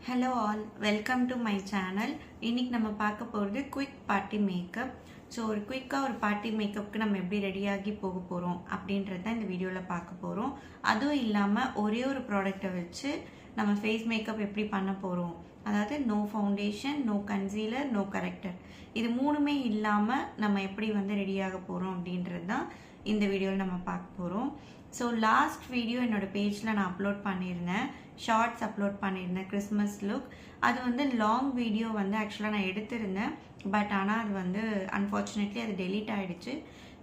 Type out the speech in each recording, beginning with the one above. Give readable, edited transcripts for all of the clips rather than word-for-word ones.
Hello all, welcome to my channel. இன்னைக்கு நம்ம பார்க்க போகிறது குயிக் பார்ட்டி மேக்கப். ஸோ ஒரு குயிக்காக ஒரு பார்ட்டி மேக்கப்புக்கு நம்ம எப்படி ரெடியாகி போக போகிறோம் அப்படின்றத இந்த வீடியோவில் பார்க்க போகிறோம். அதுவும் இல்லாமல் ஒரே ஒரு ப்ராடக்டை வச்சு நம்ம ஃபேஸ் மேக்கப் எப்படி பண்ண போகிறோம், அதாவது no foundation, no concealer, no corrector, இது மூணுமே இல்லாமல் நம்ம எப்படி வந்து ரெடியாக போகிறோம் அப்படின்றது தான் இந்த வீடியோவில் நம்ம பார்க்க போகிறோம். ஸோ லாஸ்ட் வீடியோ என்னோடய பேஜில் நான் அப்லோட் பண்ணியிருந்தேன், ஷார்ட்ஸ் அப்லோட் பண்ணியிருந்தேன் கிறிஸ்மஸ் லுக். அது வந்து லாங் வீடியோ வந்து ஆக்சுவலாக நான் எடுத்திருந்தேன், பட் ஆனால் அது வந்து அன்ஃபார்ச்சுனேட்லி அது டெலீட் ஆகிடுச்சு.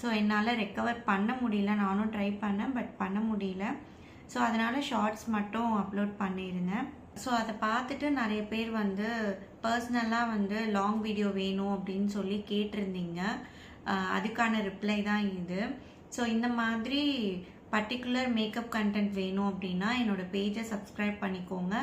ஸோ என்னால் ரெக்கவர் பண்ண முடியல, நானும் ட்ரை பண்ணேன் பட் பண்ண முடியல. ஸோ அதனால் ஷார்ட்ஸ் மட்டும் அப்லோட் பண்ணியிருந்தேன். ஸோ அதை பார்த்துட்டு நிறைய பேர் வந்து பர்சனலாக வந்து லாங் வீடியோ வேணும் அப்படின்னு சொல்லி கேட்டிருந்தீங்க. அதுக்கான ரிப்ளை தான் இது. ஸோ இந்த மாதிரி பர்டிகுலர் மேக்கப் கண்டென்ட் வேணும் அப்படின்னா என்னோடய பேஜை சப்ஸ்கிரைப் பண்ணிக்கோங்க.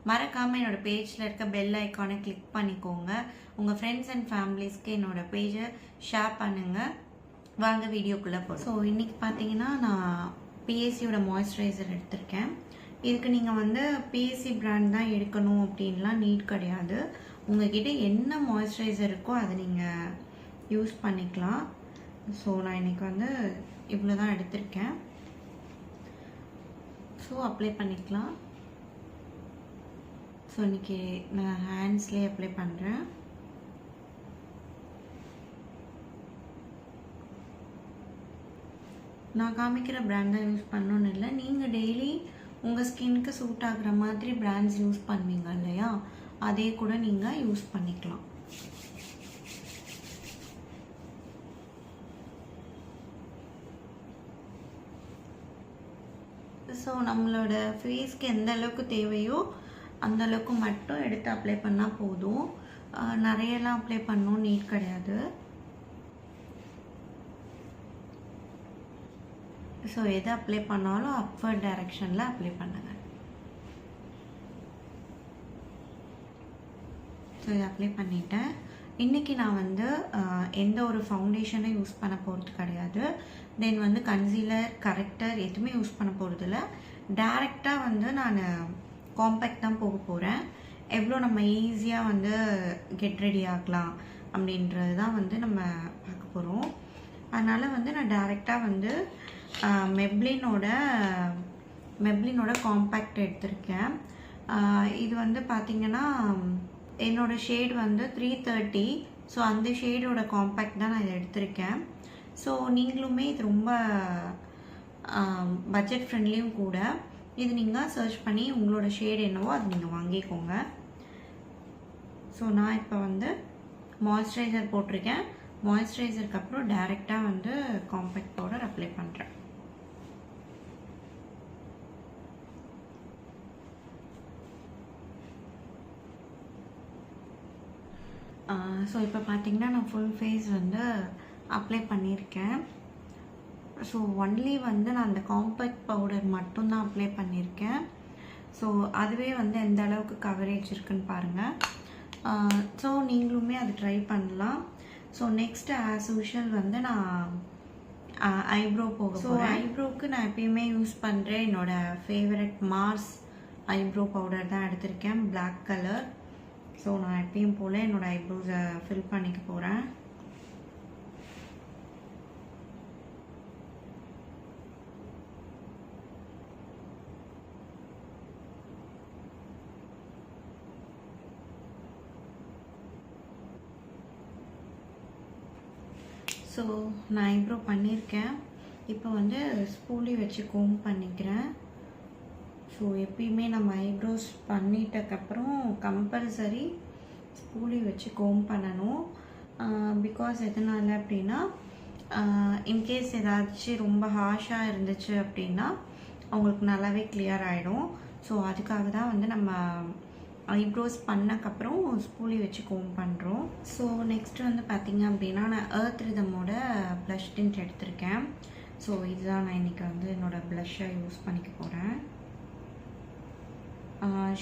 மறக்காமல் என்னோடய பேஜில் இருக்க பெல் ஐக்கானை கிளிக் பண்ணிக்கோங்க. உங்கள் ஃப்ரெண்ட்ஸ் அண்ட் ஃபேமிலிஸ்க்கு என்னோடய பேஜை ஷேர் பண்ணுங்கள். வாங்க வீடியோக்குள்ளே போகிறோம். ஸோ இன்றைக்கி பார்த்தீங்கன்னா நான் பிஎஸ்சியோட மாய்ஸ்சரைசர் எடுத்திருக்கேன். இதுக்கு நீங்கள் வந்து பிஎஸ்சி பிராண்ட் தான் எடுக்கணும் அப்படின்லாம் நீட் கிடையாது. உங்கள்கிட்ட என்ன மாய்ஸ்சரைசர் இருக்கோ அதை நீங்கள் யூஸ் பண்ணிக்கலாம். ஸோ நான் இன்றைக்கி வந்து இவ்வளோ தான் எடுத்திருக்கேன். ஸோ அப்ளை பண்ணிக்கலாம். ஸோ இன்றைக்கி நான் ஹேண்ட்ஸ்லேயே அப்ளை பண்ணுறேன். நான் காமிக்கிற பிராண்ட் தான் யூஸ் பண்ணணும்னு இல்லை, நீங்கள் டெய்லி உங்கள் ஸ்கின்னுக்கு சூட் ஆகுற மாதிரி பிராண்ட்ஸ் யூஸ் பண்ணுவீங்க இல்லையா, அதே கூட நீங்கள் யூஸ் பண்ணிக்கலாம். ஸோ நம்மளோட ஃபேஸ்க்கு எந்த அளவுக்கு தேவையோ அந்த அளவுக்கு மட்டும் எடுத்து அப்ளை பண்ணால் போதும். நிறையெல்லாம் அப்ளை பண்ணணும் நீட் கிடையாது. ஸோ எதை அப்ளை பண்ணாலும் அப்வர்ட் டைரக்ஷனில் அப்ளை பண்ணுங்க. ஸோ இதை அப்ளை பண்ணிட்டேன். இன்றைக்கி நான் வந்து எந்த ஒரு ஃபவுண்டேஷனும் யூஸ் பண்ண போகிறது கிடையாது. தென் வந்து கன்சீலர், கரெக்டர் எதுவுமே யூஸ் பண்ண போகிறதில்ல. டைரெக்டாக வந்து நான் காம்பேக்ட் தான் போக போகிறேன். எவ்வளோ நம்ம ஈஸியாக வந்து கெட் ரெடி ஆகலாம் அப்படின்றது தான் வந்து நம்ம பார்க்க போகிறோம். அதனால் வந்து நான் டைரெக்டாக வந்து மெப்ளினோட காம்பேக்ட் எடுத்திருக்கேன். இது வந்து பார்த்திங்கன்னா என்னோடய ஷேட் வந்து 330. ஸோ அந்த ஷேடோட காம்பேக்ட் தான் நான் இதை எடுத்திருக்கேன். ஸோ நீங்களுமே இது ரொம்ப பட்ஜெட் ஃப்ரெண்ட்லியும் கூட. இது நீங்கள் சர்ச் பண்ணி உங்களோட ஷேட் என்னவோ அது நீங்கள் வாங்கிக்கோங்க. ஸோ நான் இப்போ வந்து மாய்ஸ்சரைசர் போட்டிருக்கேன். மாய்ஸ்சரைசருக்கு அப்புறம் டைரெக்டாக வந்து காம்பேக்ட் பவுடர் அப்ளை பண்ணுறேன். ஸோ இப்போ பார்த்தீங்கன்னா நான் ஃபுல் ஃபேஸ் வந்து அப்ளை பண்ணியிருக்கேன். ஸோ ஒன்லி வந்து நான் அந்த காம்பேக்ட் பவுடர் மட்டும்தான் அப்ளை பண்ணியிருக்கேன். ஸோ அதுவே வந்து எந்த அளவுக்கு கவரேஜ் இருக்குன்னு பாருங்கள். ஸோ நீங்களுமே அது ட்ரை பண்ணலாம். ஸோ நெக்ஸ்ட்டு ஆஸ் யூஷுவல் வந்து நான் ஐப்ரோ போக போகிறேன். ஐப்ரோவுக்கு நான் எப்பயுமே யூஸ் பண்ணுறேன் என்னோடய ஃபேவரட் மார்ஸ் ஐப்ரோ பவுடர் தான் எடுத்திருக்கேன், பிளாக் கலர். ஸோ நான் எப்பயும் போல் என்னோடய ஐப்ரோஸை ஃபில் பண்ணிக்க போகிறேன். ஸோ நான் ஐப்ரோ பண்ணியிருக்கேன். இப்போ வந்து ஸ்பூலி வச்சு கோம் பண்ணிக்கிறேன். ஸோ எப்பயுமே நம்ம ஐப்ரோஸ் பண்ணிட்டக்கப்புறம் கம்பல்சரி ஸ்பூலி வச்சு கோம் பண்ணணும். பிகாஸ் எதனால் அப்படின்னா இன்கேஸ் ஏதாச்சும் ரொம்ப ஹார்ஷாக இருந்துச்சு அப்படின்னா அவங்களுக்கு நல்லாவே கிளியர் ஆகிடும். ஸோ அதுக்காக தான் வந்து நம்ம ஐப்ரோஸ் பண்ணக்கப்புறம் ஸ்பூலி வச்சு கோம் பண்ணுறோம். ஸோ நெக்ஸ்ட்டு வந்து பார்த்திங்க அப்படின்னா நான் எர்த் ரிதமோட ப்ளஷ் டிண்ட் எடுத்திருக்கேன். ஸோ இதுதான் நான் இன்றைக்கி வந்து என்னோடய ப்ளஷ்ஷை யூஸ் பண்ணிக்க போகிறேன்.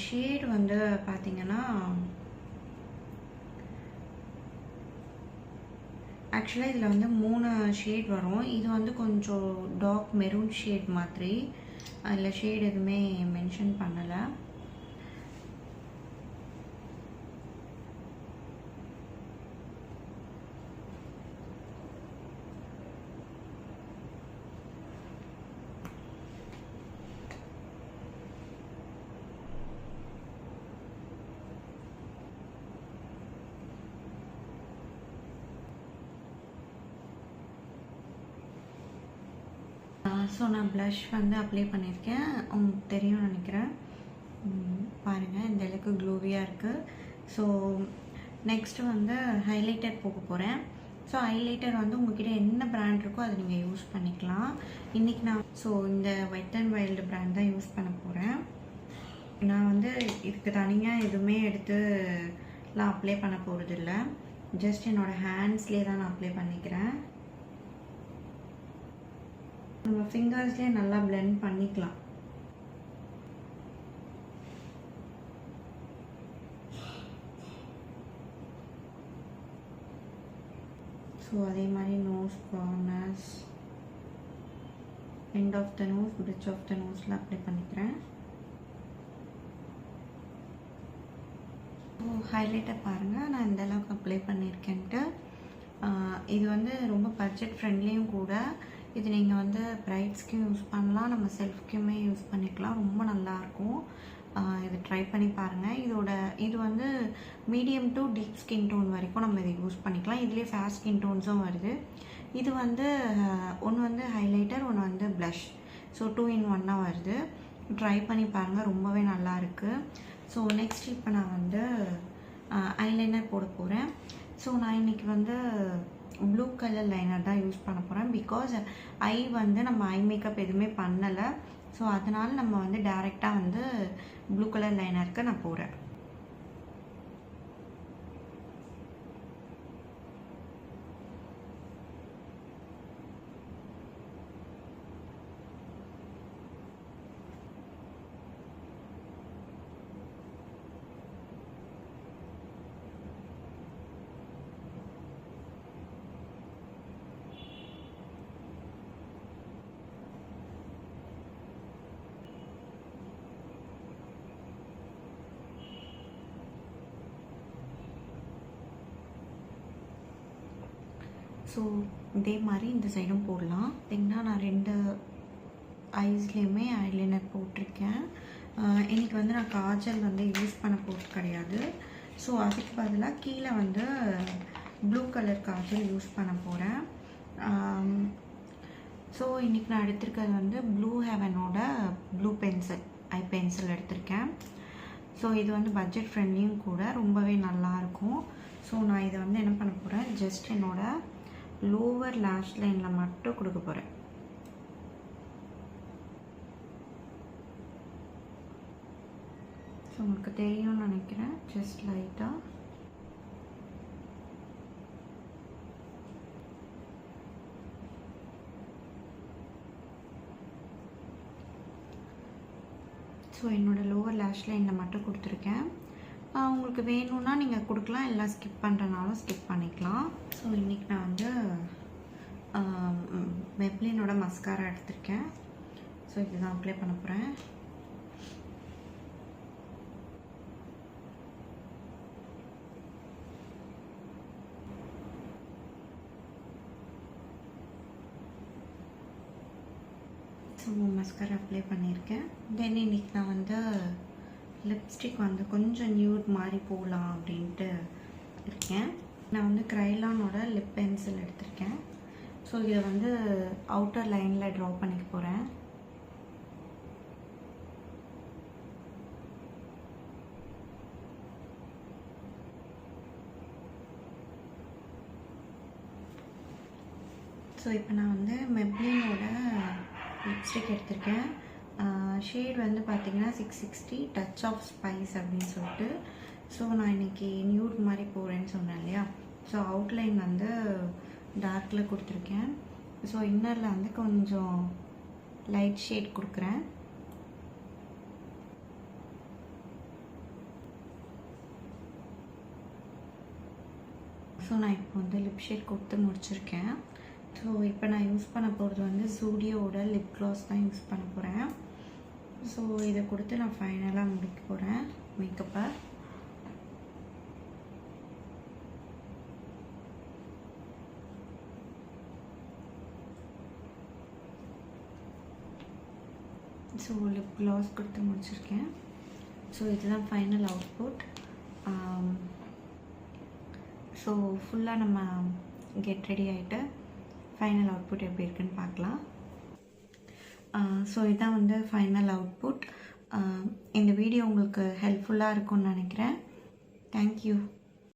ஷேட் வந்து பார்த்திங்கன்னா ஆக்சுவலாக இதில் வந்து 3 ஷேட் வரும். இது வந்து கொஞ்சம் டார்க் மெரூன் ஷேட் மாதிரி. அதில் ஷேட் எதுவுமே மென்ஷன் பண்ணலை. ஸோ நான் ப்ளஷ் வந்து அப்ளை பண்ணியிருக்கேன். உங்களுக்கு தெரியும்னு நினைக்கிறேன். பாருங்கள் இந்த அளவுக்கு க்ளோவியாக இருக்குது. ஸோ நெக்ஸ்ட்டு வந்து ஹைலைட்டர் போக போகிறேன். ஸோ ஹைலைட்டர் வந்து உங்கள்கிட்ட என்ன பிராண்ட் இருக்கோ அதை நீங்கள் யூஸ் பண்ணிக்கலாம். இன்றைக்கி நான் இந்த வெட் அண்ட் வைல்டு பிராண்ட் தான் யூஸ் பண்ண போகிறேன். நான் வந்து இதுக்கு தனியாக எதுவுமே எடுத்துலாம் அப்ளை பண்ண போகிறது இல்லை. ஜஸ்ட் என்னோடய ஹேண்ட்ஸ்லேயே தான் நான் அப்ளை பண்ணிக்கிறேன். நம்ம ஃபிங்கர்ஸ்லேயே நல்லா பிளெண்ட் பண்ணிக்கலாம். ஸோ அதே மாதிரி nose corners, end of the nose, bridge of the நோஸில் அப்ளை பண்ணிக்கிறேன். ஸோ ஹைலைட்டர் பாருங்கள் நான் இந்த அளவுக்கு அப்ளை பண்ணியிருக்கேன்ட்டு. இது வந்து ரொம்ப பட்ஜெட் ஃப்ரெண்ட்லியும் கூட. இது நீங்கள் வந்து பிரைட்ஸ்க்கும் யூஸ் பண்ணலாம், நம்ம செல்ஃப்க்குமே யூஸ் பண்ணிக்கலாம். ரொம்ப நல்லாயிருக்கும். இது ட்ரை பண்ணி பாருங்கள். இது வந்து medium to deep skin tone வரைக்கும் நம்ம இதை யூஸ் பண்ணிக்கலாம். இதுலேயே ஃபேர் ஸ்கின் டோன்ஸும் வருது. இது வந்து ஒன்று வந்து ஹைலைட்டர், ஒன்று வந்து ப்ளஷ். ஸோ 2 in 1 வருது. ட்ரை பண்ணி பாருங்கள், ரொம்பவே நல்லா இருக்குது. ஸோ நெக்ஸ்ட் இப்போ நான் வந்து ஐலைனர் போட போகிறேன். ஸோ நான் இன்றைக்கி வந்து ப்ளூ கலர் லைனர் தான் யூஸ் பண்ண போகிறேன். பிகாஸ் ஐ வந்து நம்ம ஐ மேக்கப் எதுவுமே பண்ணலை. ஸோ அதனால் நம்ம வந்து டைரெக்டாக வந்து ப்ளூ கலர் லைனருக்கு நான் போகிறேன். ஸோ இதே மாதிரி இந்த சைடும் போடலாம். பார்த்திங்கன்னா நான் 2 ஐஸ்லேயுமே ஐலைனர் போட்டிருக்கேன். இன்றைக்கி வந்து நான் காஜல் வந்து யூஸ் பண்ண போகிறது கிடையாது. ஸோ அதுக்கு பதிலாக கீழே வந்து ப்ளூ கலர் காஜல் யூஸ் பண்ண போகிறேன். ஸோ இன்றைக்கி நான் எடுத்திருக்கிறது வந்து ப்ளூ ஹெவனோட ப்ளூ பென்சில், ஐ பென்சில் எடுத்திருக்கேன். ஸோ இது வந்து பட்ஜெட் ஃப்ரெண்ட்லியும் கூட, ரொம்பவே நல்லாயிருக்கும். ஸோ நான் இதை வந்து என்ன பண்ண போகிறேன், ஜஸ்ட் என்னோடய லோவர் லேஷ் லைனில் மட்டும் கொடுக்க போகிறேன். ஸோ உங்களுக்கு தெரியும்னு நினைக்கிறேன். ஜஸ்ட் லைட்டாக ஸோ என்னோடய லோவர் லேஷ் லைனில் மட்டும் கொடுத்துருக்கேன். உங்களுக்கு வேணும்னா நீங்கள் கொடுக்கலாம், எல்லாம் ஸ்கிப் பண்ணுறனாலும் ஸ்கிப் பண்ணிக்கலாம். ஸோ இன்றைக்கி நான் வந்து மெப்ளினோட மஸ்காரா எடுத்திருக்கேன். ஸோ இதுதான் அப்ளை பண்ண போகிறேன். ஸோ மஸ்காரா அப்ளை பண்ணியிருக்கேன். தென் இன்றைக்கி நான் வந்து லிப்ஸ்டிக் வந்து கொஞ்சம் நியூட் மாதிரி போகலாம் அப்படின்ட்டு இருக்கேன். நான் வந்து க்ரைலானோட லிப் பென்சில் எடுத்திருக்கேன். ஸோ இதை வந்து அவுட்டர் லைனில் ட்ரா பண்ணிக்க போகிறேன். ஸோ இப்போ நான் வந்து மெப்ளினோட லிப்ஸ்டிக் எடுத்திருக்கேன். ஷேட் வந்து பார்த்திங்கன்னா 660 டச் ஆஃப் ஸ்பைஸ் அப்படின்னு சொல்லிட்டு. ஸோ நான் இன்றைக்கி நியூட் மாதிரி போகிறேன்னு சொன்னேன் இல்லையா. ஸோ அவுட்லைன் வந்து டார்க்கில் கொடுத்துருக்கேன். ஸோ இன்னரில் வந்து கொஞ்சம் லைட் ஷேட் கொடுக்குறேன். ஸோ நான் இப்போ வந்து லிப் ஷேட் கொடுத்து முடிச்சிருக்கேன். ஸோ இப்போ நான் யூஸ் பண்ண போகிறது வந்து ஜூடியோட லிப் க்ளாஸ் தான் யூஸ் பண்ண போகிறேன். ஸோ இதை கொடுத்து நான் ஃபைனலாக முடிக்க போகிறேன் மேக்கப்பை. ஸோ லிப் க்ளாஸ் கொடுத்து முடிச்சிருக்கேன். ஸோ இதுதான் ஃபைனல் அவுட்புட். ஸோ ஃபுல்லாக நம்ம கெட் ரெடி ஆகிட்டு ஃபைனல் அவுட்புட் எப்படி இருக்குன்னு பார்க்கலாம். ஸோ இதான் வந்து ஃபைனல் அவுட்புட். இந்த வீடியோ உங்களுக்கு ஹெல்ப்ஃபுல்லாக இருக்கும்னு நினைக்கிறேன். தேங்க்யூ.